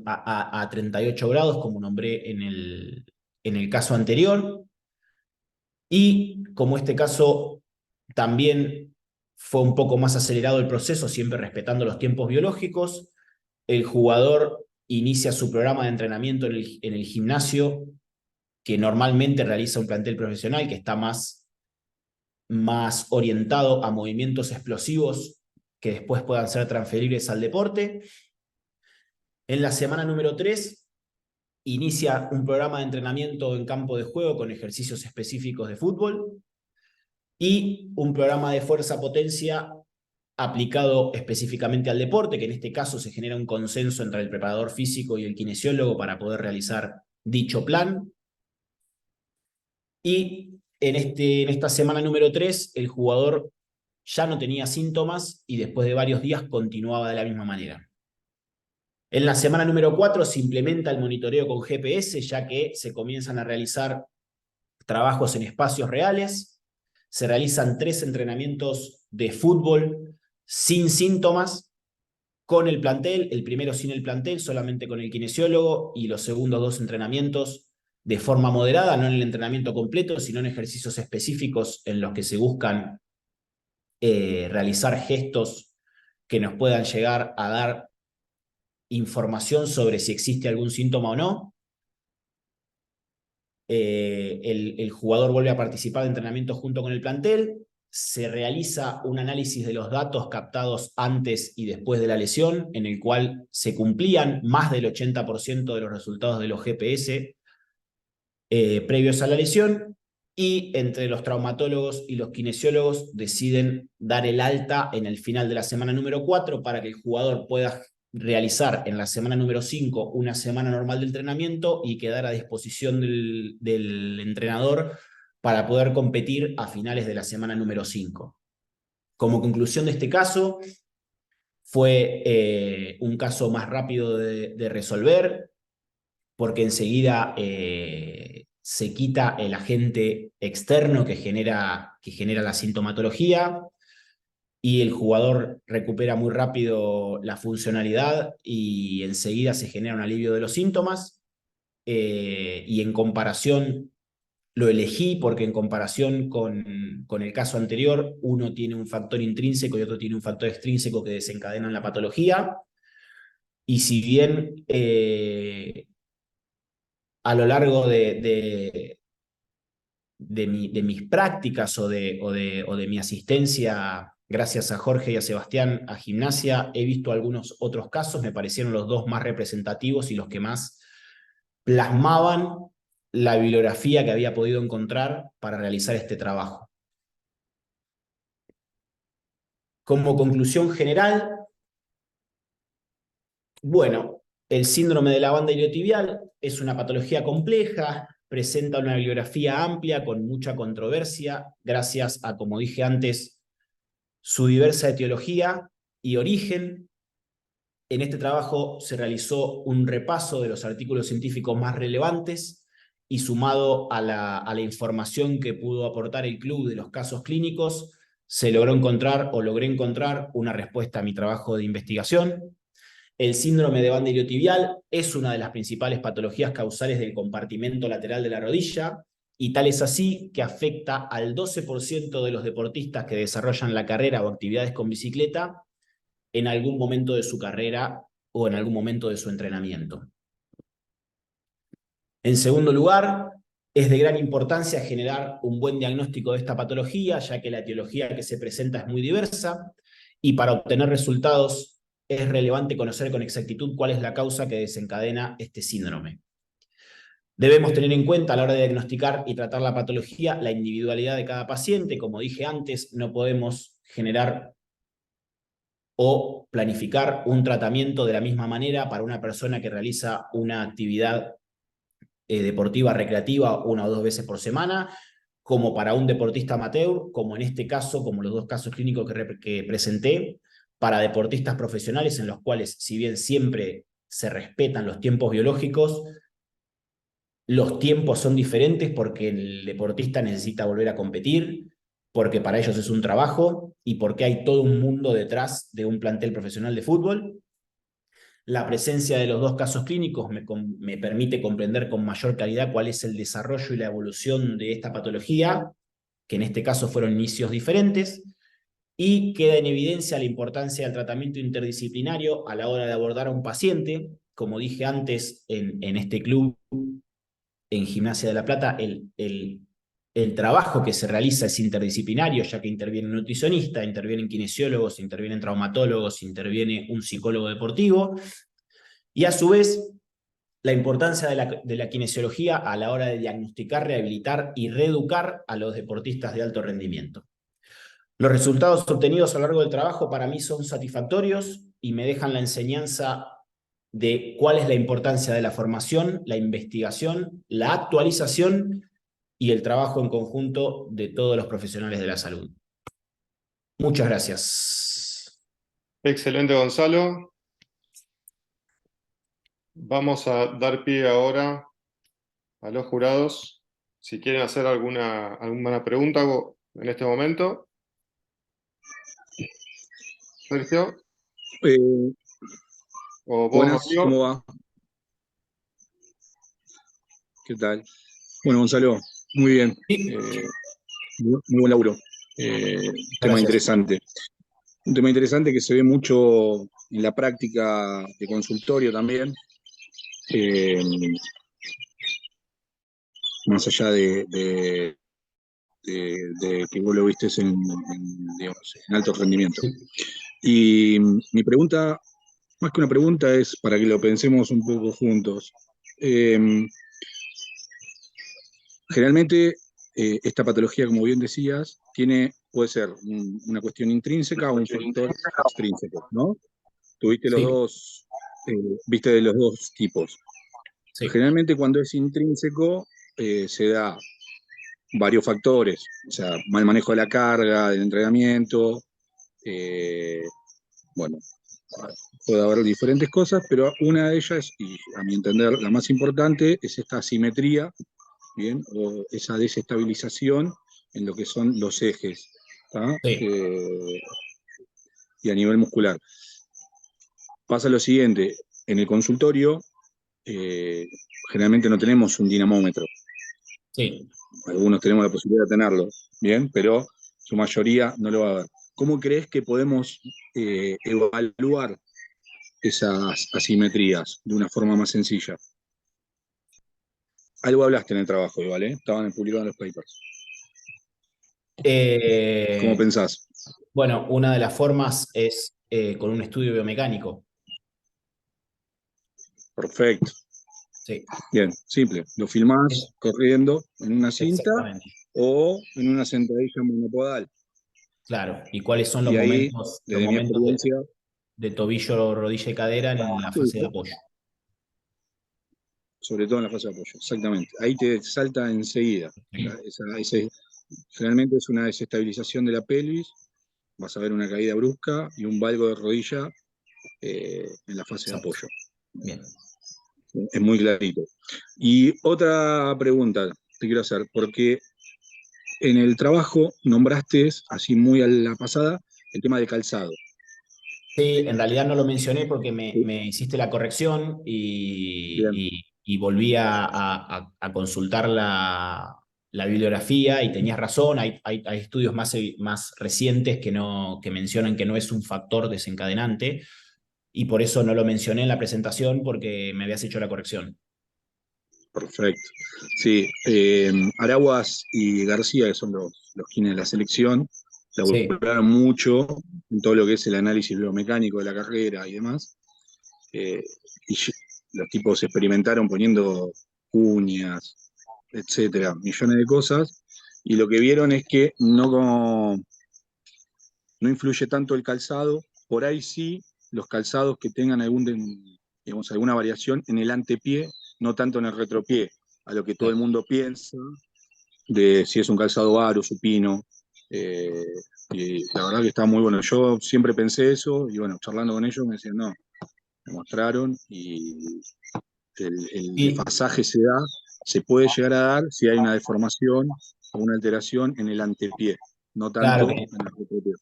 a 38 grados, como nombré en el caso anterior. Y como este caso también fue un poco más acelerado el proceso, siempre respetando los tiempos biológicos, el jugador inicia su programa de entrenamiento en el gimnasio que normalmente realiza un plantel profesional, que está más orientado a movimientos explosivos que después puedan ser transferibles al deporte. En la semana número 3 inicia un programa de entrenamiento en campo de juego con ejercicios específicos de fútbol y un programa de fuerza-potencia aplicado específicamente al deporte, que en este caso se genera un consenso entre el preparador físico y el kinesiólogo para poder realizar dicho plan. Y en esta semana número 3, el jugador ya no tenía síntomas y después de varios días continuaba de la misma manera. En la semana número 4 se implementa el monitoreo con GPS, ya que se comienzan a realizar trabajos en espacios reales. Se realizan 3 entrenamientos de fútbol sin síntomas con el plantel, el primero sin el plantel, solamente con el kinesiólogo, y los segundos 2 entrenamientos de forma moderada, no en el entrenamiento completo, sino en ejercicios específicos en los que se buscan realizar gestos que nos puedan llegar a dar información sobre si existe algún síntoma o no. El jugador vuelve a participar de entrenamiento junto con el plantel, se realiza un análisis de los datos captados antes y después de la lesión, en el cual se cumplían más del 80% de los resultados de los GPS previos a la lesión, y entre los traumatólogos y los kinesiólogos deciden dar el alta en el final de la semana número 4 para que el jugador pueda realizar en la semana número 5 una semana normal de entrenamiento y quedar a disposición del entrenador para poder competir a finales de la semana número 5. Como conclusión de este caso, fue un caso más rápido de resolver, porque enseguida se quita el agente externo que genera la sintomatología, y el jugador recupera muy rápido la funcionalidad y enseguida se genera un alivio de los síntomas. Y en comparación, lo elegí porque en comparación con el caso anterior, uno tiene un factor intrínseco y otro tiene un factor extrínseco que desencadenan la patología. Y si bien a lo largo de mis prácticas o de mi asistencia, gracias a Jorge y a Sebastián, a gimnasia, he visto algunos otros casos, me parecieron los dos más representativos y los que más plasmaban la bibliografía que había podido encontrar para realizar este trabajo. Como conclusión general, bueno, el síndrome de la banda iliotibial es una patología compleja, presenta una bibliografía amplia con mucha controversia, gracias a, como dije antes, su diversa etiología y origen. En este trabajo se realizó un repaso de los artículos científicos más relevantes y sumado a la información que pudo aportar el club de los casos clínicos, se logró encontrar o logré encontrar una respuesta a mi trabajo de investigación. El síndrome de banda iliotibial es una de las principales patologías causales del compartimento lateral de la rodilla, y tal es así que afecta al 12% de los deportistas que desarrollan la carrera o actividades con bicicleta en algún momento de su carrera o en algún momento de su entrenamiento. En segundo lugar, es de gran importancia generar un buen diagnóstico de esta patología, ya que la etiología que se presenta es muy diversa, y para obtener resultados es relevante conocer con exactitud cuál es la causa que desencadena este síndrome. Debemos tener en cuenta a la hora de diagnosticar y tratar la patología la individualidad de cada paciente. Como dije antes, no podemos generar o planificar un tratamiento de la misma manera para una persona que realiza una actividad deportiva recreativa 1 o 2 veces por semana, como para un deportista amateur, como en este caso, como los dos casos clínicos que presenté, para deportistas profesionales en los cuales, si bien siempre se respetan los tiempos biológicos, los tiempos son diferentes porque el deportista necesita volver a competir, porque para ellos es un trabajo y porque hay todo un mundo detrás de un plantel profesional de fútbol. La presencia de los dos casos clínicos me permite comprender con mayor claridad cuál es el desarrollo y la evolución de esta patología, que en este caso fueron inicios diferentes, y queda en evidencia la importancia del tratamiento interdisciplinario a la hora de abordar a un paciente. Como dije antes, en este club, en Gimnasia de la Plata, el trabajo que se realiza es interdisciplinario, ya que interviene un nutricionista, intervienen kinesiólogos, intervienen traumatólogos, interviene un psicólogo deportivo, y a su vez la importancia de la kinesiología a la hora de diagnosticar, rehabilitar y reeducar a los deportistas de alto rendimiento. Los resultados obtenidos a lo largo del trabajo para mí son satisfactorios y me dejan la enseñanza de cuál es la importancia de la formación, la investigación, la actualización y el trabajo en conjunto de todos los profesionales de la salud. Muchas gracias. Excelente, Gonzalo. Vamos a dar pie ahora a los jurados. Si quieren hacer alguna pregunta en este momento. Sergio. O vos, Buenas, Rodrigo. ¿cómo va? ¿Qué tal? Bueno, Gonzalo, muy bien. Muy buen laburo. Tema interesante. Un tema interesante que se ve mucho en la práctica de consultorio también. Más allá de que vos lo viste digamos, en alto rendimiento. Y mi pregunta, más que una pregunta, es para que lo pensemos un poco juntos. Generalmente, esta patología, como bien decías, puede ser una cuestión intrínseca o un factor extrínseco, ¿no? Tuviste los dos, viste de los dos tipos. Sí. Generalmente cuando es intrínseco, se da varios factores, o sea, mal manejo de la carga, del entrenamiento, bueno, puede haber diferentes cosas, pero una de ellas, y a mi entender la más importante, es esta asimetría, ¿bien? O esa desestabilización en lo que son los ejes, Sí. Y a nivel muscular. Pasa lo siguiente, en el consultorio generalmente no tenemos un dinamómetro. Sí. Algunos tenemos la posibilidad de tenerlo, ¿bien? Pero su mayoría no lo va a ver. ¿Cómo crees que podemos evaluar esas asimetrías de una forma más sencilla? Algo hablaste en el trabajo igual, ¿eh? Estaban publicados en los papers. ¿Cómo Eh, pensás? bueno, una de las formas es con un estudio biomecánico. Perfecto. Sí, Bien, simple. Lo filmás corriendo en una cinta exactamente. o en una sentadilla monopodal. Claro. ¿Y cuáles son Y ahí, los desde mi momentos experiencia, de tobillo, rodilla y cadera en la fase de apoyo? sobre todo en la fase de apoyo, exactamente. Ahí te salta enseguida. Sí. Generalmente es una desestabilización de la pelvis, vas a ver una caída brusca y un valgo de rodilla en la fase de Exacto. apoyo. Bien. Es muy clarito. Y otra pregunta te quiero hacer, porque en el trabajo nombraste, así muy a la pasada, el tema de calzado. Sí, en realidad no lo mencioné porque Sí. me hiciste la corrección Bien, y volví a consultar la bibliografía y tenías razón, hay estudios más recientes que mencionan que no es un factor desencadenante y por eso no lo mencioné en la presentación porque me habías hecho la corrección. perfecto. Sí, Araguas y García, que son los quienes de la selección, Sí, laburaron mucho en todo lo que es el análisis biomecánico de la carrera y demás. Eh, y los tipos experimentaron poniendo uñas, etcétera, millones de cosas, y lo que vieron es que no influye tanto el calzado, por ahí sí los calzados que tengan digamos, alguna variación en el antepié, no tanto en el retropié, a lo que todo el claro. mundo piensa de si es un calzado aro, supino, eh, y la verdad que está muy bueno. Yo siempre pensé eso, y bueno, charlando con ellos me decían, no, me mostraron, y el Y desfasaje se puede llegar a dar si hay una deformación o una alteración en el antepié, no claro tanto en que el retropié.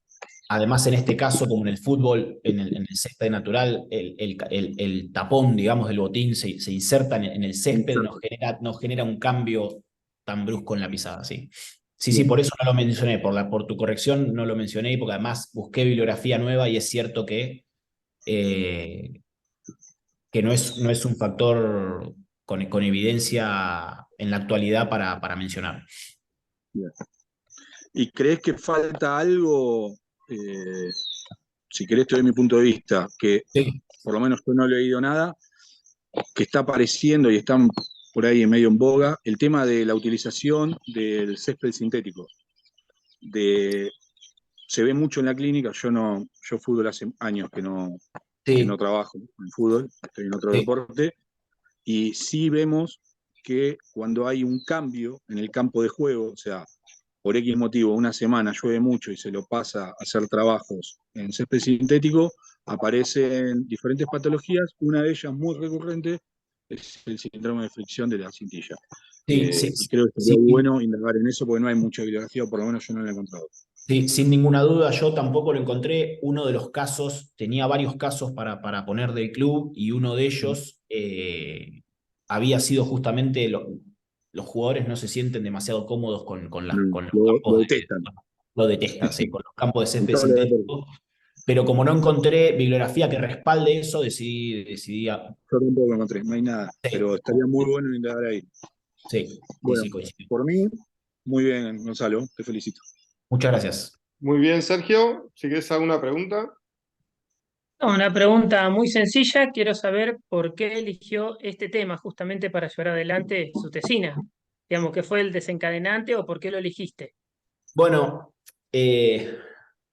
además, en este caso, como en el fútbol, en el césped natural, el tapón, digamos, del botín se inserta en el césped, Exacto. nos genera un cambio tan brusco en la pisada, sí. Sí, sí, Bien. por eso no lo mencioné, por tu corrección no lo mencioné, porque además busqué bibliografía nueva y es cierto eh, que no es un factor con evidencia en la actualidad para mencionar. Bien. ¿Y crees que falta algo, si querés te doy mi punto de vista, que Sí, por lo menos yo no he leído nada, que está apareciendo y están por ahí medio en boga, el tema de la utilización del césped sintético? De, Se ve mucho en la clínica, yo fútbol hace años que no sí, trabajo en fútbol, estoy en otro sí. deporte, y sí vemos que cuando hay un cambio en el campo de juego, o sea, por X motivo, una semana llueve mucho y se lo pasa a hacer trabajos en césped sintético, aparecen diferentes patologías, una de ellas muy recurrente es el síndrome de fricción de la cintilla. Sí, sí, Y creo que sería sí, bueno indagar en eso porque no hay mucha bibliografía, o por lo menos yo no la he encontrado. sí, sin ninguna duda, yo tampoco lo encontré. Uno de los casos, tenía varios casos para poner del club y uno de ellos había sido justamente los jugadores no se sienten demasiado cómodos con los Lo campos detestan. lo detestan, sí, con los campos de En césped todos los deportes. sintético. Pero como no encontré bibliografía que respalde eso, decidí Yo tampoco lo encontré, no hay nada, sí, pero estaría muy bueno indagar ahí. sí, sí, Bueno, sí, coincido. por mí, muy bien, Gonzalo, te felicito. Muchas gracias. Muy bien, Sergio. Si quieres alguna pregunta. No, una pregunta muy sencilla. Quiero saber por qué eligió este tema justamente para llevar adelante su tesina. Digamos, ¿qué fue el desencadenante o por qué lo elegiste? Bueno, eh,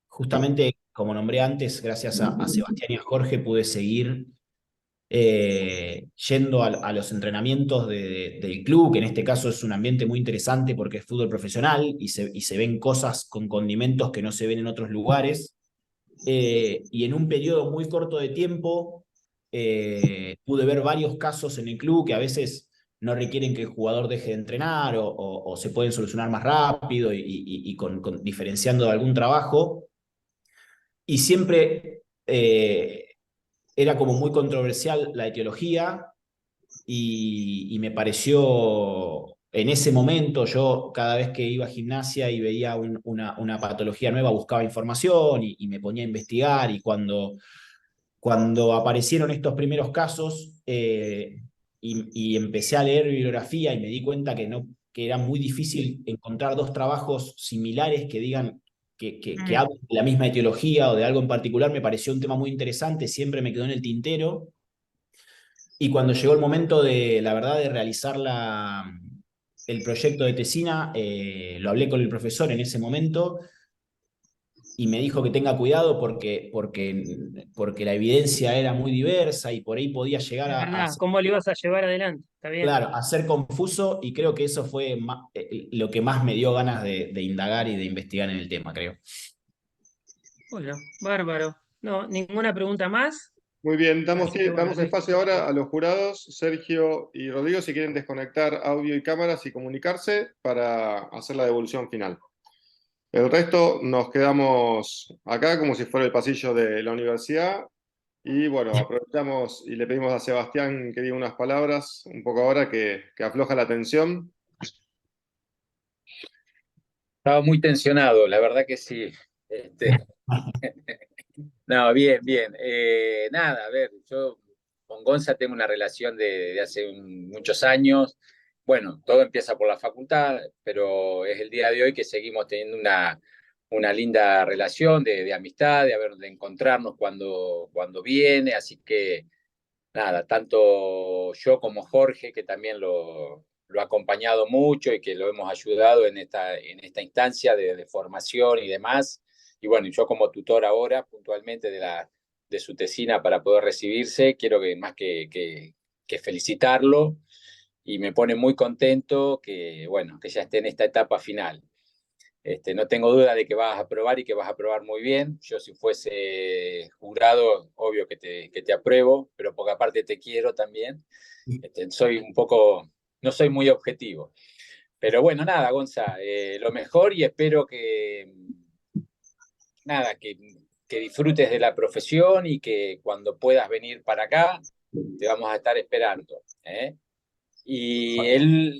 justamente, como nombré antes, gracias a Sebastián y a Jorge pude seguir yendo a los entrenamientos del club, que en este caso es un ambiente muy interesante porque es fútbol profesional y se ven cosas con condimentos que no se ven en otros lugares. Y en un periodo muy corto de tiempo pude ver varios casos en el club que a veces no requieren que el jugador deje de entrenar o se pueden solucionar más rápido y diferenciando de algún trabajo. Y siempre era como muy controversial la etiología y me pareció, en ese momento, yo cada vez que iba a gimnasia y veía una patología nueva, buscaba información y me ponía a investigar y cuando aparecieron estos primeros casos, y empecé a leer bibliografía y me di cuenta que era muy difícil encontrar dos trabajos similares que digan que hablen de la misma etiología o de algo en particular. Me pareció un tema muy interesante, siempre me quedó en el tintero. Y cuando llegó el momento la verdad, de realizar el proyecto de tesina, lo hablé con el profesor en ese momento y me dijo que tenga cuidado porque la evidencia era muy diversa y por ahí podía llegar Es a verdad, ser, ¿cómo lo ibas a llevar adelante? Está bien. claro, a ser confuso, y creo que eso fue lo que más me dio ganas de indagar y de investigar en el tema, creo. Bueno, bárbaro. No, ninguna pregunta más. Muy bien, Así que bueno, damos Luis. espacio ahora a los jurados, Sergio y Rodrigo, si quieren desconectar audio y cámaras y comunicarse para hacer la devolución final. El resto nos quedamos acá como si fuera el pasillo de la universidad. Y bueno, aprovechamos y le pedimos a Sebastián que diga unas palabras un poco ahora que afloja la tensión. Estaba muy tensionado, la verdad que sí. No, bien, bien. Nada, a ver, yo con Gonza tengo una relación de hace muchos años. Bueno, todo empieza por la facultad, pero es el día de hoy que seguimos teniendo una linda relación de amistad, de encontrarnos cuando viene. Así que nada, tanto yo como Jorge, que también lo ha acompañado mucho y que lo hemos ayudado en esta instancia de formación y demás. Y bueno, yo como tutor ahora, puntualmente de su tesina para poder recibirse, quiero más que felicitarlo, y me pone muy contento bueno, que ya esté en esta etapa final. No tengo duda de que vas a aprobar y que vas a aprobar muy bien. Yo, si fuese jurado, obvio que te apruebo, pero porque aparte te quiero también. Soy un poco, no soy muy objetivo. Pero bueno, nada, Gonza, lo mejor, y espero nada, que disfrutes de la profesión y que cuando puedas venir para acá, te vamos a estar esperando, ¿eh? Y él